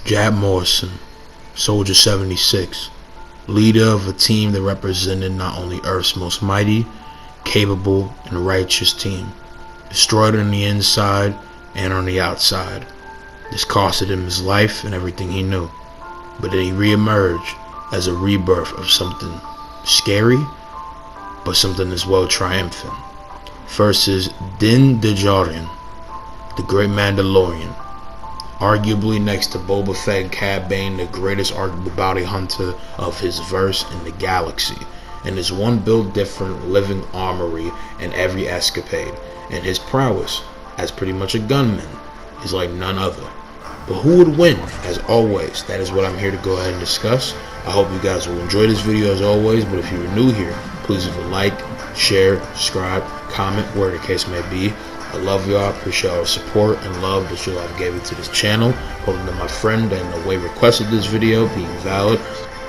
Jack Morrison, Soldier 76, leader of a team that represented not only Earth's most mighty, capable, and righteous team, destroyed on the inside and on the outside. This costed him his life and everything he knew, but then he re-emerged as a rebirth of something scary, but something as well triumphant. First is Din Djarin, the great Mandalorian, arguably next to Boba Fett and Cad Bane, the greatest arguable bounty hunter of his verse in the galaxy, and his one built different living armory in every escapade, and his prowess as pretty much a gunman is like none other. But who would win? As always, that is what I'm here to go ahead and discuss. I hope you guys will enjoy this video as always, but if you're new here, please leave a like, share, subscribe, comment, whatever the case may be. I love y'all, appreciate all the support and love that you all have given to this channel. Hoping that my friend and the way requested this video being valid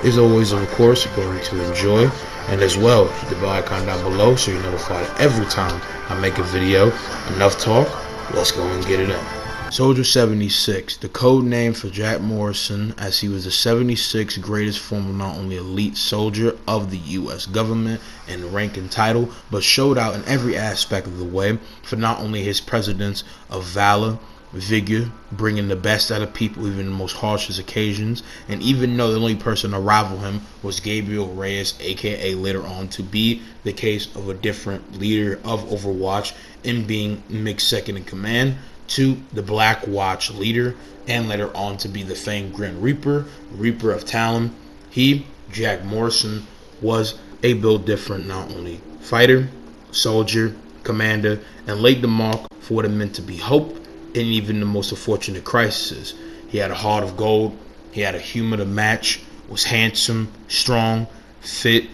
is always, of course, going to enjoy. And as well, hit the bell icon down below so you're notified every time I make a video. Enough talk, let's go and get it in. Soldier 76, the code name for Jack Morrison, as he was the 76th greatest former not only elite soldier of the U.S. government in rank and title, but showed out in every aspect of the way for not only his precedence of valor, vigor, bringing the best out of people even in the most harshest occasions, and even though the only person to rival him was Gabriel Reyes, aka later on to be the case of a different leader of Overwatch in being mixed second in command to the Black Watch leader, and later on to be the famed Grim Reaper, Reaper of Talon. He, Jack Morrison, was a built different not only fighter, soldier, commander, and laid the mark for what it meant to be hope in even the most unfortunate crises. He had a heart of gold, he had a humor to match, was handsome, strong, fit,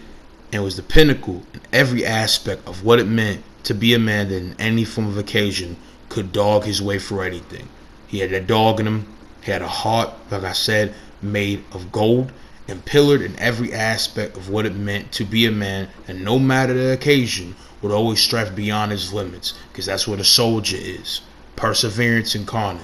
and was the pinnacle in every aspect of what it meant to be a man that in any form of occasion could dog his way through anything. He had that dog in him. He had a heart, like I said, made of gold and pillared in every aspect of what it meant to be a man, and no matter the occasion would always strive beyond his limits, because that's what a soldier is, perseverance incarnate.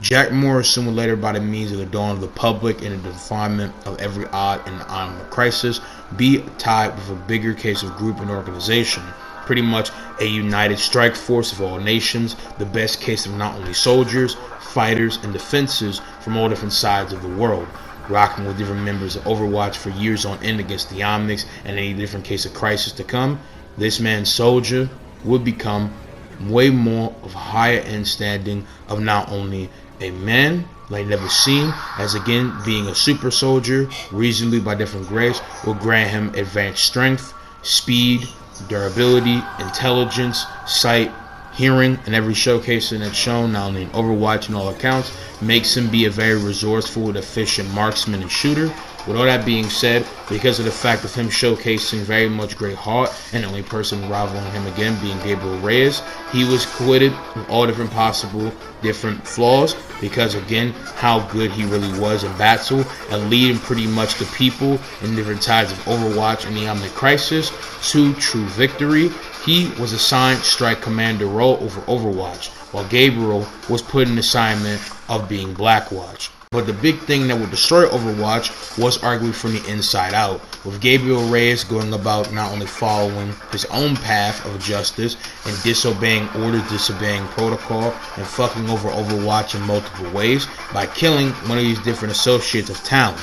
Jack Morrison would later, by the means of the dawn of the public and the definement of every odd and honorable crisis, be tied with a bigger case of group and organization, pretty much a united strike force of all nations, the best case of not only soldiers, fighters, and defenses from all different sides of the world, rocking with different members of Overwatch for years on end against the Omnics and any different case of crisis to come. This man's soldier would become way more of a higher end standing of not only a man like never seen, as again being a super soldier, reasonably by different grades, will grant him advanced strength, speed, durability, intelligence, sight, hearing, and every showcasing that's shown not only in Overwatch and all accounts makes him be a very resourceful and efficient marksman and shooter. With all that being said, because of the fact of him showcasing very much great heart, and the only person rivaling him again being Gabriel Reyes, he was acquitted with all different possible different flaws, because again how good he really was in battle and leading pretty much the people in different tides of Overwatch and the Omnic Crisis to true victory. He was assigned strike commander role over Overwatch, while Gabriel was put in assignment of being Blackwatch. But the big thing that would destroy Overwatch was arguably from the inside out, with Gabriel Reyes going about not only following his own path of justice and disobeying orders, disobeying protocol, and fucking over Overwatch in multiple ways by killing one of these different associates of Talon.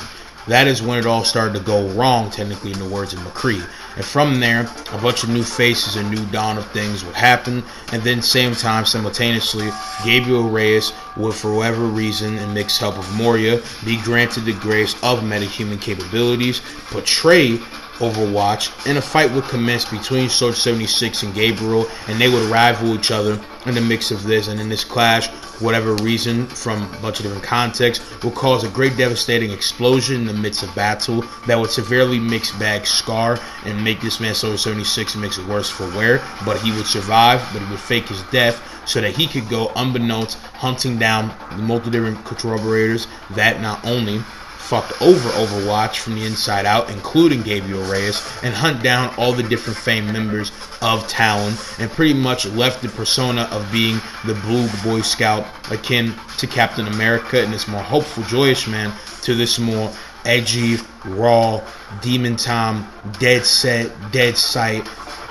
That is when it all started to go wrong, technically, in the words of McCree. And from there, a bunch of new faces and new dawn of things would happen. And then same time, simultaneously, Gabriel Reyes would, for whatever reason, and mixed help of Moria, be granted the grace of metahuman capabilities, portray Overwatch, and a fight would commence between Soldier 76 and Gabriel, and they would rival each other in the mix of this. And in this clash, whatever reason, from a bunch of different contexts, will cause a great devastating explosion in the midst of battle that would severely mixed bag scar and make this man Soldier 76 makes it worse for wear. But he would survive, but he would fake his death so that he could go unbeknownst hunting down the multiple different corroborators that not only fucked over Overwatch from the inside out, including Gabriel Reyes, and hunt down all the different famed members of Talon, and pretty much left the persona of being the Blue Boy Scout akin to Captain America, and this more hopeful, joyous man to this more edgy, raw, demon time, dead set, dead sight,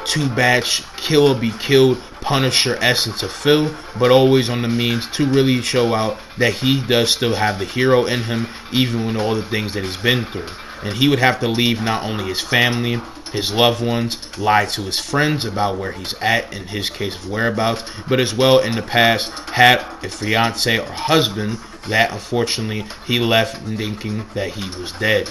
two-batch, kill or be killed, Punisher essence of Phil, but always on the means to really show out that he does still have the hero in him, even with all the things that he's been through. And he would have to leave not only his family, his loved ones, lie to his friends about where he's at, in his case of whereabouts, but as well in the past had a fiance or husband that unfortunately he left thinking that he was dead.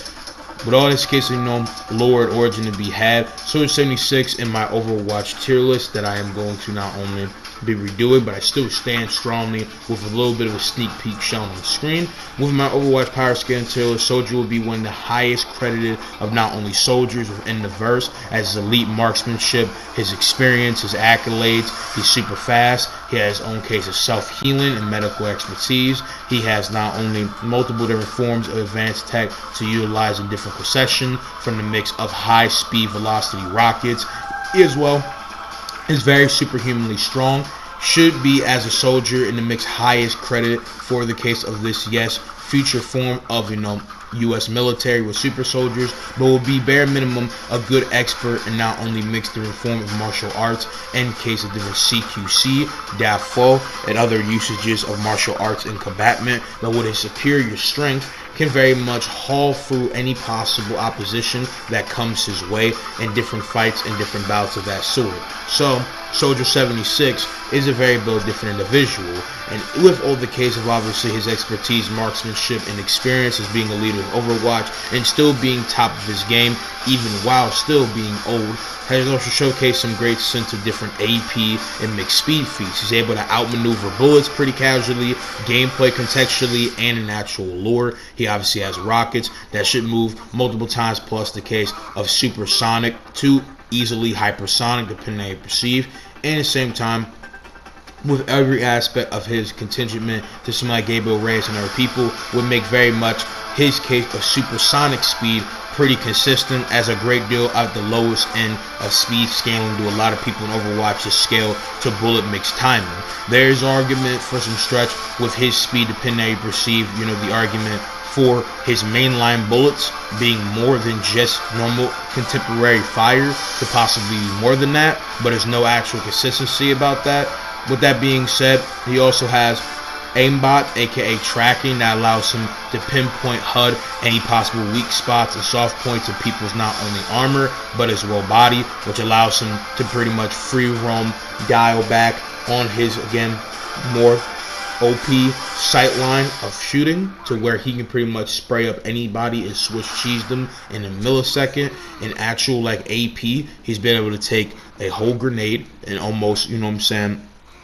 With all this case, lore and origin to be had, Soldier 76 in my Overwatch tier list that I am going to not only be redoing, but I still stand strongly with a little bit of a sneak peek shown on the screen. With my Overwatch power scaling tier list, Soldier will be one of the highest credited of not only soldiers within the verse, as his elite marksmanship, his experience, his accolades. He's super fast. He has his own case of self-healing and medical expertise. He has not only multiple different forms of advanced tech to utilize in different procession, from the mix of high speed velocity rockets. He as well is very superhumanly strong. Should be, as a soldier, in the mix highest credit for the case of this, yes, future form of, U.S. military with super soldiers, but will be bare minimum a good expert in not only mixed different form of martial arts and case of different CQC, DAFO, and other usages of martial arts in combatment, but with his superior strength can very much haul through any possible opposition that comes his way in different fights and different bouts of that sort. So, Soldier 76 is a very different individual, and with all the case of obviously his expertise, marksmanship, and experience as being a leader of Overwatch and still being top of his game, even while still being old, has also showcased some great sense of different AP and mixed speed feats. He's able to outmaneuver bullets pretty casually, gameplay contextually, and in actual lore. He obviously has rockets that should move multiple times, plus the case of supersonic to easily hypersonic, depending on how you perceive. And at the same time, with every aspect of his contingent to somebody like Gabriel Reyes and other people, would make very much his case of supersonic speed pretty consistent, as a great deal at the lowest end of speed scaling to a lot of people in Overwatch to scale to bullet mix timing. There is argument for some stretch with his speed, depending on how you perceive, the argument for his mainline bullets being more than just normal contemporary fire, to possibly be more than that, but there's no actual consistency about that. With that being said, he also has aimbot, aka tracking, that allows him to pinpoint HUD any possible weak spots and soft points of people's not only armor but as well body, which allows him to pretty much free roam, dial back on his, again, more OP sightline of shooting, to where he can pretty much spray up anybody and Swiss cheese them in a millisecond. In actual like AP, he's been able to take a whole grenade and almost,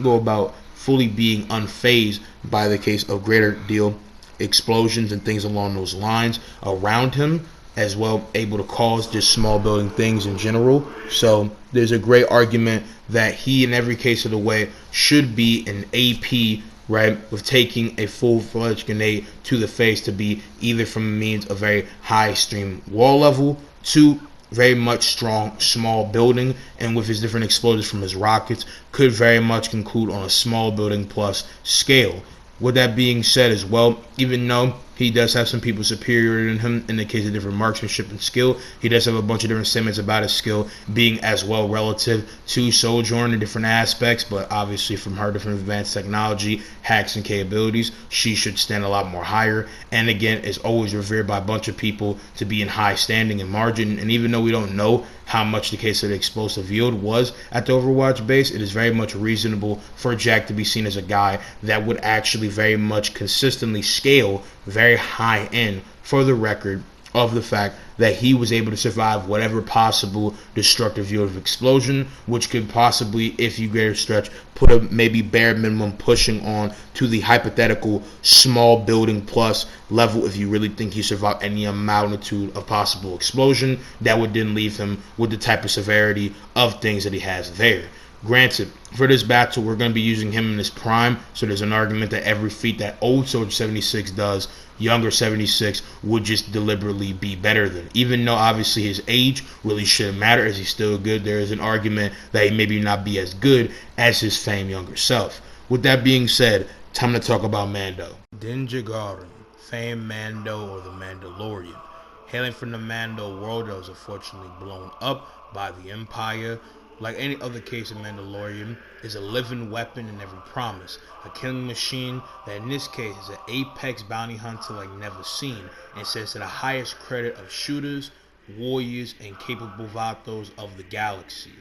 go about fully being unfazed by the case of greater deal explosions and things along those lines around him, as well able to cause just small building things in general. So there's a great argument that he, in every case of the way, should be an AP, right, with taking a full-fledged grenade to the face, to be either from a means of very high stream wall level to very much strong small building, and with his different explosives from his rockets, could very much conclude on a small building plus scale. With that being said as well, even though he does have some people superior than him in the case of different marksmanship and skill, he does have a bunch of different sentiments about his skill being as well relative to Sojourn in different aspects, but obviously from her different advanced technology, hacks, and capabilities, she should stand a lot more higher, and again is always revered by a bunch of people to be in high standing and margin. And even though we don't know how much the case of the explosive yield was at the Overwatch base, it is very much reasonable for Jack to be seen as a guy that would actually very much consistently scale very high end, for the record of the fact that he was able to survive whatever possible destructive yield of explosion, which could possibly, if you greater stretch, put a maybe bare minimum pushing on to the hypothetical small building plus level if you really think he survived any magnitude of possible explosion that would then leave him with the type of severity of things that he has there. Granted, for this battle, we're going to be using him in his prime, so there's an argument that every feat that old Soldier 76 does, younger 76 would just deliberately be better than. Even though obviously his age really shouldn't matter, as he's still good, there is an argument that he maybe not be as good as his famed younger self. With that being said, time to talk about Mando. Din Djarin, famed Mando or the Mandalorian. Hailing from the Mando world that was unfortunately blown up by the Empire, like any other case of Mandalorian, is a living weapon in every promise. A killing machine that in this case is an apex bounty hunter like never seen, and says to the highest credit of shooters, warriors, and capable vatos of the galaxy.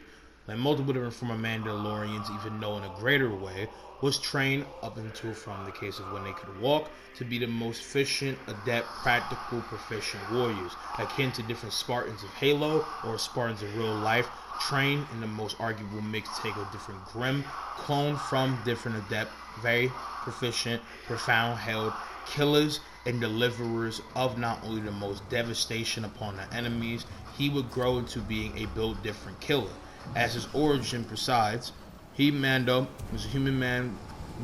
Like multiple different former Mandalorians, even though in a greater way, was trained up until from the case of when they could walk to be the most efficient, adept, practical, proficient warriors, akin to different Spartans of Halo or Spartans of real life, trained in the most arguable mix take of different grim, cloned from different adept, very proficient, profound held killers and deliverers of not only the most devastation upon the enemies, he would grow into being a built different killer. As his origin presides, Mando was a human man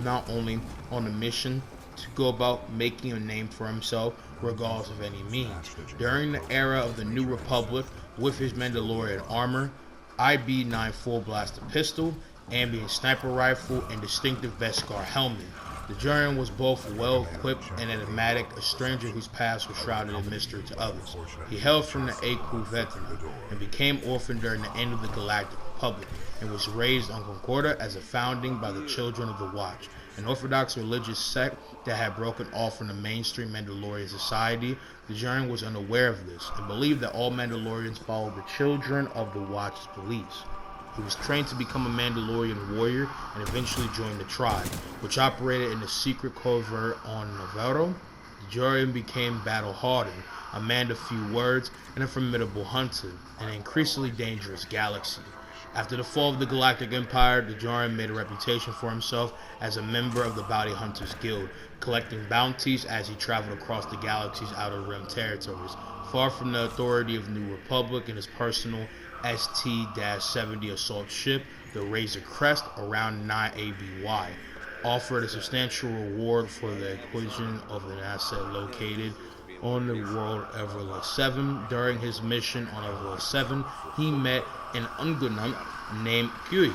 not only on a mission to go about making a name for himself regardless of any means. During the era of the New Republic, with his Mandalorian armor, IB-94 blaster pistol, ambient sniper rifle, and distinctive Beskar helmet, Din Djarin was both well-equipped and enigmatic, a stranger whose past was shrouded in mystery to others. He hailed from the A-Crew veteran and became orphaned during the end of the Galactic Republic and was raised on Concordia as a founding by the Children of the Watch, an orthodox religious sect that had broken off from the mainstream Mandalorian society. Din Djarin was unaware of this and believed that all Mandalorians followed the Children of the Watch's beliefs. He was trained to become a Mandalorian warrior and eventually joined the tribe, which operated in a secret covert on Navarro. Din Djarin became battle-hardened, a man of few words, and a formidable hunter in an increasingly dangerous galaxy. After the fall of the Galactic Empire, Din Djarin made a reputation for himself as a member of the Bounty Hunters Guild, collecting bounties as he traveled across the galaxy's outer rim territories, far from the authority of the New Republic and his personal ST-70 assault ship, the Razor Crest, around 9 ABY, offered a substantial reward for the acquisition of an asset located on the world Everla 7. During his mission on Everla 7, he met an Ungunant named Pui,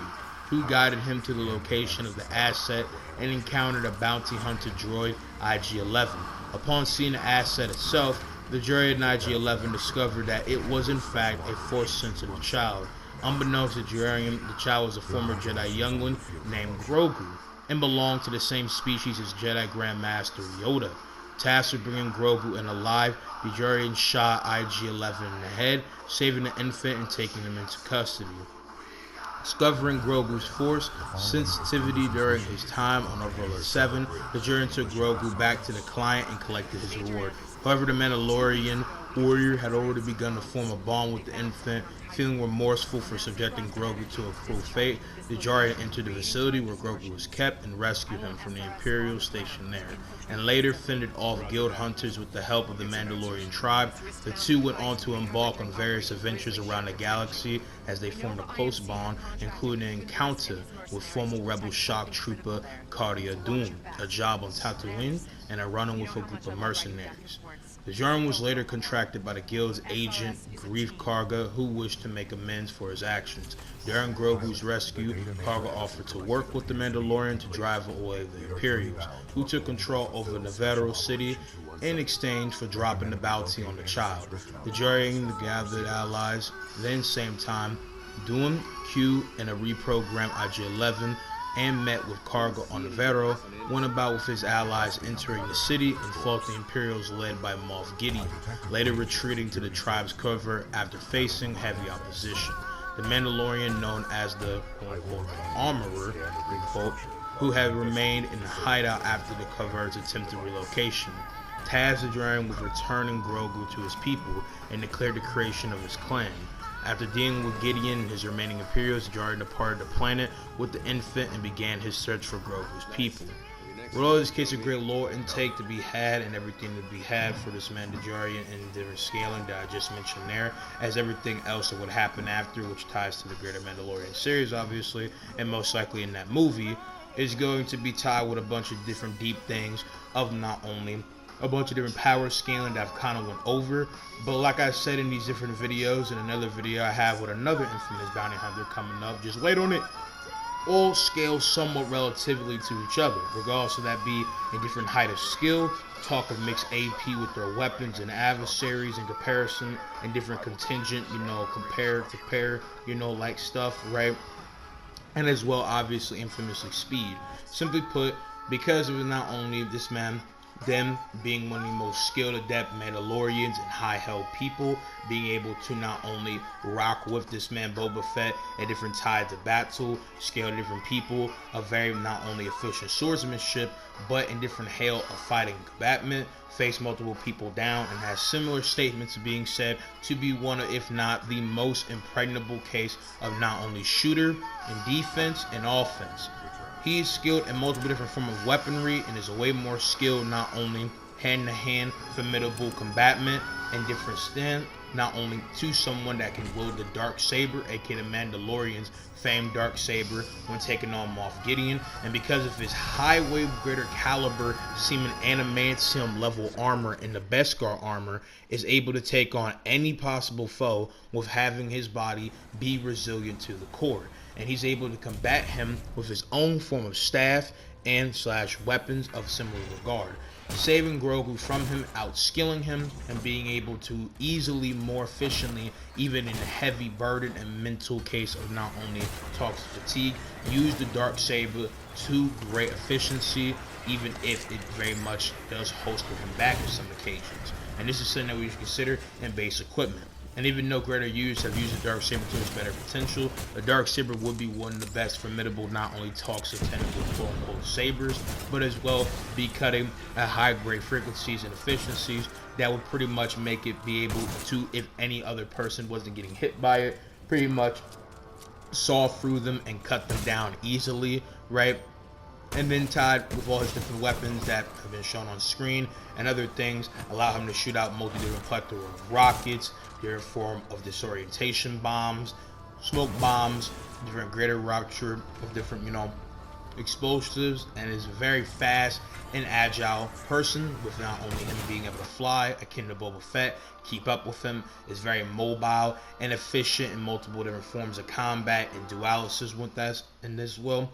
who guided him to the location of the asset and encountered a bounty hunter droid, IG-11. Upon seeing the asset itself, the droid in IG-11 discovered that it was in fact a Force-sensitive child. Unbeknownst to Djarin, the child was a former Jedi youngling named Grogu and belonged to the same species as Jedi Grandmaster Yoda. Tasked with bringing Grogu in alive, Djarin shot IG-11 in the head, saving the infant and taking him into custody. Discovering Grogu's force sensitivity during his time on Overlord 7, Djarin took Grogu back to the client and collected his reward. However, the Mandalorian warrior had already begun to form a bond with the infant. Feeling remorseful for subjecting Grogu to a cruel fate, Djarin entered the facility where Grogu was kept and rescued him from the Imperial station there, and later fended off guild hunters with the help of the Mandalorian tribe. The two went on to embark on various adventures around the galaxy as they formed a close bond, including an encounter with former rebel shock trooper Cardia Dune, a job on Tatooine, and a run-in with a group of mercenaries. Djarin was later contracted by the guild's agent, Greef Karga, who wished to make amends for his actions. During Grogu's rescue, Karga offered to work with the Mandalorian to drive away the Imperials, who took control over Navarro City in exchange for dropping the bounty on the child. Djarin gathered allies, then same time, Dune, Q, and a reprogrammed IG-11, and met with Karga on Navarro, went about with his allies entering the city and fought the Imperials led by Moff Gideon, later retreating to the tribe's cover after facing heavy opposition. The Mandalorian, known as the quote-unquote armorer, quote, who had remained in the hideout after the covert's attempted relocation, tasked Djarin with returning Grogu to his people and declared the creation of his clan. After dealing with Gideon and his remaining Imperials, Djarin departed the planet with the infant and began his search for Grogu's people. With all this case of great lore intake to be had and everything to be had for this man Din Djarin and different scaling that I just mentioned there, as everything else that would happen after, which ties to the greater Mandalorian series obviously, and most likely in that movie, is going to be tied with a bunch of different deep things of not only a bunch of different power scaling that I've kind of went over, but like I said in these different videos, and another video I have with another infamous bounty hunter coming up, just wait on it, all scale somewhat relatively to each other, regardless of that be a different height of skill, talk of mixed AP with their weapons and adversaries in comparison, and different contingent, compare to pair, like stuff, right? And as well, obviously, infamously speed. Simply put, because it was not only this man, them being one of the most skilled, adept Mandalorians and high-held people, being able to not only rock with this man Boba Fett at different tides of battle, scale different people, a very not only efficient swordsmanship, but in different hail of fighting combatment, face multiple people down, and has similar statements being said to be one of, if not the most impregnable case of not only shooter in defense and offense. He is skilled in multiple different forms of weaponry and is way more skilled not only hand-to-hand formidable combatment and different stand, not only to someone that can wield the dark saber, aka the Mandalorian's famed dark saber when taking on Moff Gideon, and because of his high weight, greater caliber, seeming adamantium level armor and the Beskar armor, is able to take on any possible foe with having his body be resilient to the core. And he's able to combat him with his own form of staff and / weapons of similar regard, saving Grogu from him, outskilling him, and being able to easily, more efficiently, even in a heavy burden and mental case of not only toxic fatigue, use the dark saber to great efficiency, even if it very much does holster him back in some occasions. And this is something that we should consider in base equipment. And even though greater users have used the dark saber to its better potential, the dark saber would be one of the best formidable, not only toxic technical quote-unquote sabers, but as well be cutting at high grade frequencies and efficiencies that would pretty much make it be able to, if any other person wasn't getting hit by it, pretty much saw through them and cut them down easily, right? And then tied with all his different weapons that have been shown on screen and other things, allow him to shoot out multi-different plethora of rockets, different form of disorientation bombs, smoke bombs, different greater rupture of different, explosives, and is a very fast and agile person, with not only him being able to fly, akin to Boba Fett, keep up with him, is very mobile and efficient in multiple different forms of combat and dualities with that, and as well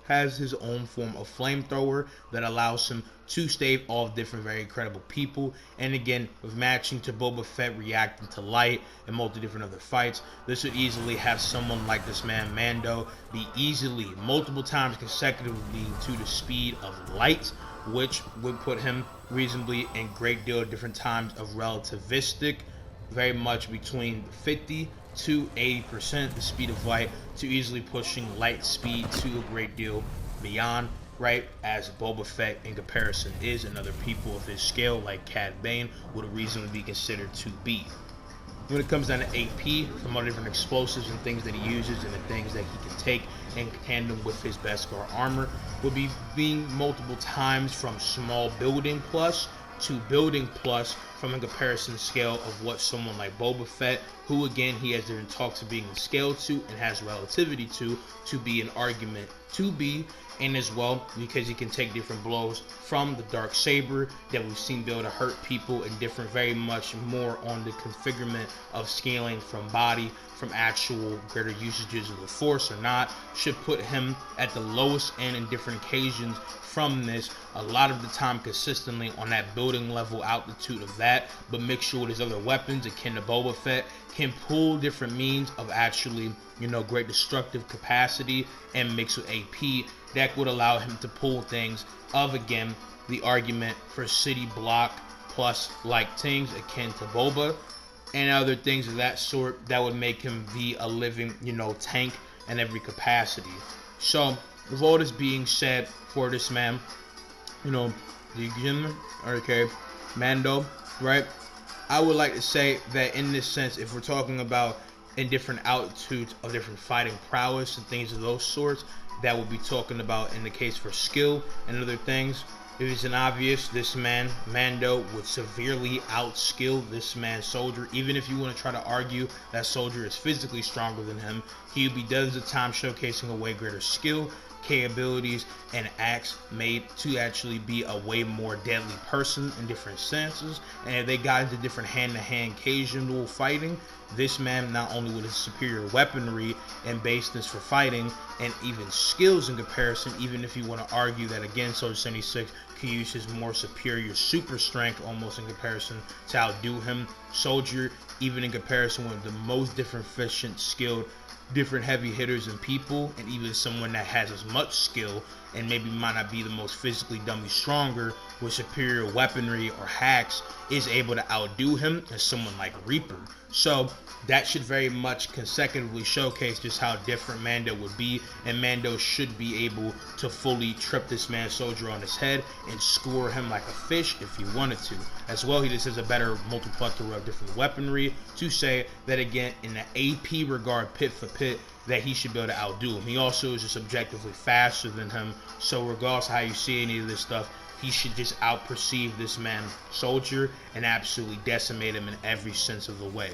has his own form of flamethrower that allows him to stave off different very incredible people. And again, with matching to Boba Fett reacting to light and multiple different other fights, this would easily have someone like this man Mando be easily multiple times consecutively to the speed of light, which would put him reasonably in great deal of different times of relativistic, very much between 50 to 80% the speed of light, to easily pushing light speed to a great deal beyond, right? As Boba Fett in comparison is, and other people of his scale like Cad Bane would reasonably be considered to be. When it comes down to AP, from all different explosives and things that he uses and the things that he can take in tandem with his Beskar armor, would be being multiple times from small building plus to building plus, from a comparison scale of what someone like Boba Fett, who again he has different talks of being scaled to and has relativity to be an argument to be, and as well because he can take different blows from the dark saber that we've seen be able to hurt people, and different very much more on the configurement of scaling from body, from actual greater usages of the force or not, should put him at the lowest end in different occasions from this, a lot of the time consistently on that building level altitude of that, but mix sure with his other weapons akin to Boba Fett, can pull different means of actually, great destructive capacity, and mix with AP that would allow him to pull things of, again, the argument for city block plus like things akin to Boba, and other things of that sort that would make him be a living, tank in every capacity. So, with all this being said for this man, the Mando, right? I would like to say that in this sense, if we're talking about in different altitudes of different fighting prowess and things of those sorts, that we'll be talking about in the case for skill and other things. It is an obvious, this man, Mando, would severely outskill this man, Soldier. Even if you want to try to argue that Soldier is physically stronger than him, he would be done at the time showcasing a way greater skill, capabilities, and acts made to actually be a way more deadly person in different senses. And if they got into different hand-to-hand casual fighting, this man, not only with his superior weaponry and baseness for fighting and even skills in comparison, even if you want to argue that again Soldier 76 can use his more superior super strength almost in comparison to outdo him, Soldier, even in comparison with the most different efficient, skilled, different heavy hitters and people, and even someone that has as much skill and maybe might not be the most physically dummy stronger with superior weaponry or hacks, is able to outdo him as someone like Reaper. So that should very much consecutively showcase just how different Mando would be, and Mando should be able to fully trip this man Soldier on his head and score him like a fish if he wanted to. As well, he just has a better multi-plethora of different weaponry to say that again in the AP regard, pit for pit, that he should be able to outdo him. He also is just objectively faster than him, so regardless of how you see any of this stuff, he should just out-perceive this man Soldier and absolutely decimate him in every sense of the way.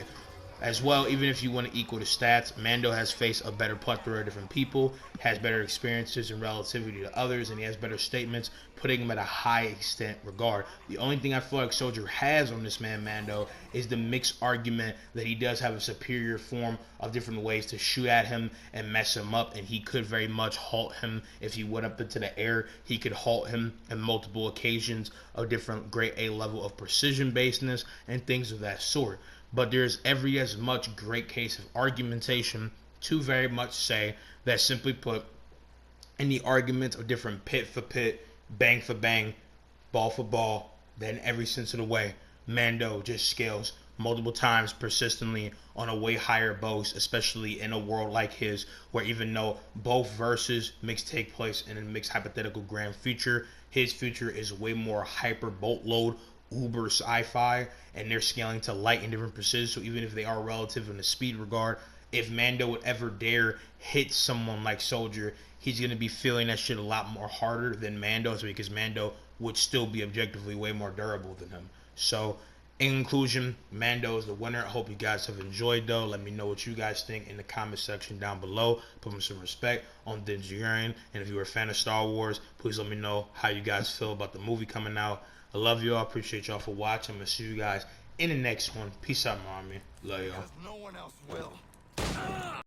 As well, even if you want to equal the stats, Mando has faced a better plethora of different people, has better experiences in relativity to others, and he has better statements, putting him at a high extent regard. The only thing I feel like Soldier has on this man Mando is the mixed argument that he does have a superior form of different ways to shoot at him and mess him up, and he could very much halt him if he went up into the air. He could halt him in multiple occasions of different grade A level of precision basedness and things of that sort. But there's every as much great case of argumentation to very much say that, simply put, in the argument of different pit for pit, bang for bang, ball for ball, then every sense of the way, Mando just scales multiple times persistently on a way higher boast, especially in a world like his, where even though both verses mix take place in a mixed hypothetical grand future, his future is way more hyper boatload uber sci-fi, and they're scaling to light and different precision. So even if they are relative in the speed regard, if Mando would ever dare hit someone like Soldier, he's going to be feeling that shit a lot more harder than Mando, because Mando would still be objectively way more durable than him. So in conclusion, Mando is the winner. I hope you guys have enjoyed though. Let me know what you guys think in the comment section down below. Put me some respect on Din Djarin. And if you're a fan of Star Wars, please let me know how you guys feel about the movie coming out. I love y'all. Appreciate y'all for watching. I'm going to see you guys in the next one. Peace out, my army. Love y'all. No one else will.